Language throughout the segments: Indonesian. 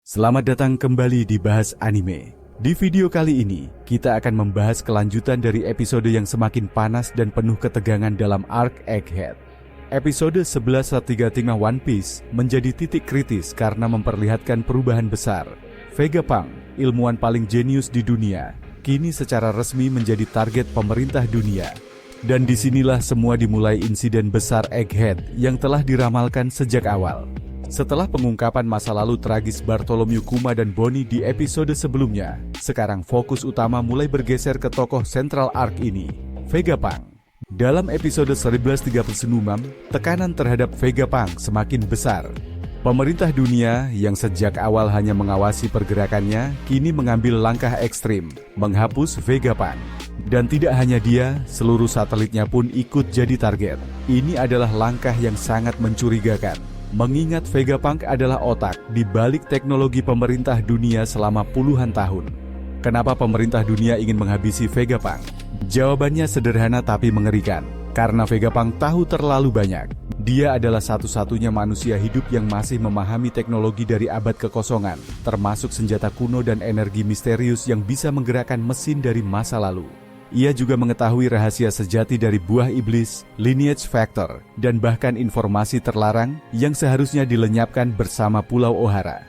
Selamat datang kembali di Bahas Anime. Di video kali ini, kita akan membahas kelanjutan dari episode yang semakin panas dan penuh ketegangan dalam arc Egghead. Episode 11:35 One Piece menjadi titik kritis karena memperlihatkan perubahan besar. Vegapunk, ilmuwan paling jenius di dunia, kini secara resmi menjadi target pemerintah dunia. Dan disinilah semua dimulai insiden besar Egghead yang telah diramalkan sejak awal. Setelah pengungkapan masa lalu tragis Bartholomew Kuma dan Bonnie di episode sebelumnya, sekarang fokus utama mulai bergeser ke tokoh sentral arc ini, Vegapunk. Dalam episode 1136, tekanan terhadap Vegapunk semakin besar. Pemerintah dunia yang sejak awal hanya mengawasi pergerakannya, kini mengambil langkah ekstrim, menghapus Vegapunk. Dan tidak hanya dia, seluruh satelitnya pun ikut jadi target. Ini adalah langkah yang sangat mencurigakan. Mengingat Vegapunk adalah otak di balik teknologi pemerintah dunia selama puluhan tahun. Kenapa pemerintah dunia ingin menghabisi Vegapunk? Jawabannya sederhana tapi mengerikan. Karena Vegapunk tahu terlalu banyak. Dia adalah satu-satunya manusia hidup yang masih memahami teknologi dari abad kekosongan, termasuk senjata kuno dan energi misterius yang bisa menggerakkan mesin dari masa lalu. Ia juga mengetahui rahasia sejati dari buah iblis, lineage factor, dan bahkan informasi terlarang yang seharusnya dilenyapkan bersama Pulau Ohara.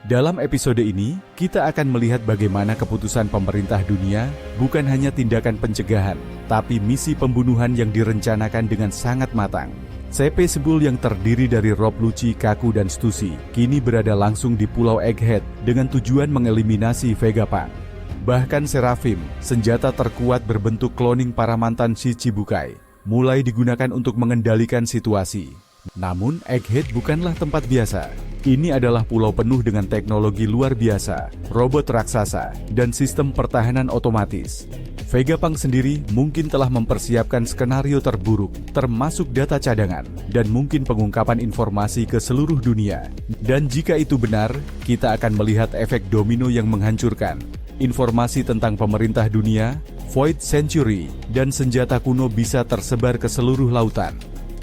Dalam episode ini, kita akan melihat bagaimana keputusan pemerintah dunia bukan hanya tindakan pencegahan, tapi misi pembunuhan yang direncanakan dengan sangat matang. CP Sebul yang terdiri dari Rob Lucci, Kaku, dan Stussy, kini berada langsung di Pulau Egghead dengan tujuan mengeliminasi Vegapunk. Bahkan Seraphim, senjata terkuat berbentuk kloning para mantan Shichibukai, mulai digunakan untuk mengendalikan situasi. Namun, Egghead bukanlah tempat biasa. Ini adalah pulau penuh dengan teknologi luar biasa, robot raksasa, dan sistem pertahanan otomatis. Vegapunk sendiri mungkin telah mempersiapkan skenario terburuk, termasuk data cadangan, dan mungkin pengungkapan informasi ke seluruh dunia. Dan jika itu benar, kita akan melihat efek domino yang menghancurkan. Informasi tentang pemerintah dunia, Void Century, dan senjata kuno bisa tersebar ke seluruh lautan.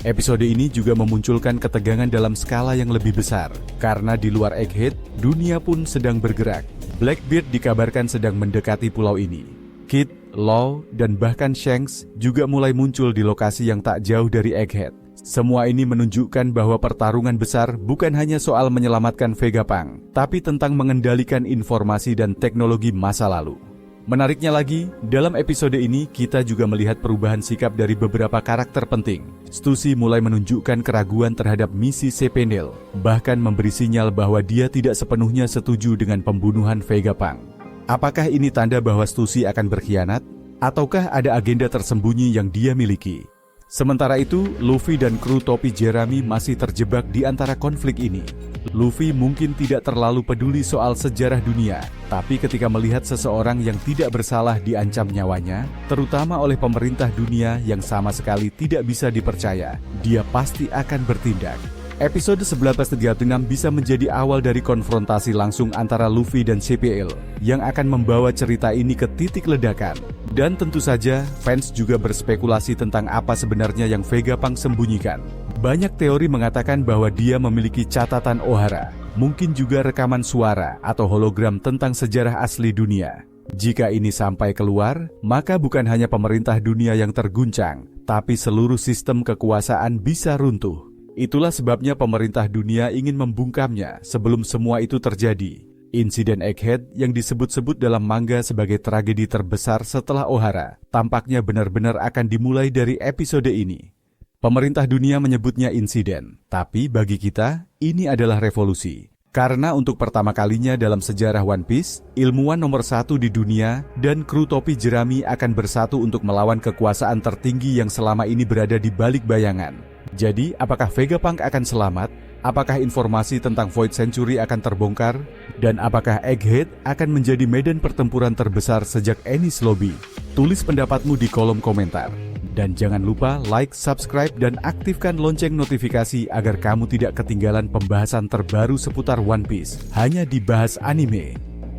Episode ini juga memunculkan ketegangan dalam skala yang lebih besar, karena di luar Egghead, dunia pun sedang bergerak. Blackbeard dikabarkan sedang mendekati pulau ini. Kid, Law, dan bahkan Shanks juga mulai muncul di lokasi yang tak jauh dari Egghead. Semua ini menunjukkan bahwa pertarungan besar bukan hanya soal menyelamatkan Vegapunk, tapi tentang mengendalikan informasi dan teknologi masa lalu. Menariknya lagi, dalam episode ini kita juga melihat perubahan sikap dari beberapa karakter penting. Stussy mulai menunjukkan keraguan terhadap misi Cependel, bahkan memberi sinyal bahwa dia tidak sepenuhnya setuju dengan pembunuhan Vegapunk. Apakah ini tanda bahwa Stussy akan berkhianat? Ataukah ada agenda tersembunyi yang dia miliki? Sementara itu, Luffy dan kru topi Jerami masih terjebak di antara konflik ini. Luffy mungkin tidak terlalu peduli soal sejarah dunia, tapi ketika melihat seseorang yang tidak bersalah diancam nyawanya, terutama oleh pemerintah dunia yang sama sekali tidak bisa dipercaya, dia pasti akan bertindak. Episode 1136 bisa menjadi awal dari konfrontasi langsung antara Luffy dan CPL yang akan membawa cerita ini ke titik ledakan. Dan tentu saja, fans juga berspekulasi tentang apa sebenarnya yang Vegapunk sembunyikan. Banyak teori mengatakan bahwa dia memiliki catatan Ohara, mungkin juga rekaman suara atau hologram tentang sejarah asli dunia. Jika ini sampai keluar, maka bukan hanya pemerintah dunia yang terguncang, tapi seluruh sistem kekuasaan bisa runtuh. Itulah sebabnya pemerintah dunia ingin membungkamnya sebelum semua itu terjadi. Insiden Egghead yang disebut-sebut dalam manga sebagai tragedi terbesar setelah Ohara, tampaknya benar-benar akan dimulai dari episode ini. Pemerintah dunia menyebutnya insiden, tapi bagi kita, ini adalah revolusi. Karena untuk pertama kalinya dalam sejarah One Piece, ilmuwan nomor 1 di dunia dan kru topi jerami akan bersatu untuk melawan kekuasaan tertinggi yang selama ini berada di balik bayangan. Jadi, apakah Vegapunk akan selamat? Apakah informasi tentang Void Century akan terbongkar? Dan apakah Egghead akan menjadi medan pertempuran terbesar sejak Enies Lobby? Tulis pendapatmu di kolom komentar. Dan jangan lupa like, subscribe, dan aktifkan lonceng notifikasi agar kamu tidak ketinggalan pembahasan terbaru seputar One Piece. Hanya di Bahas Anime.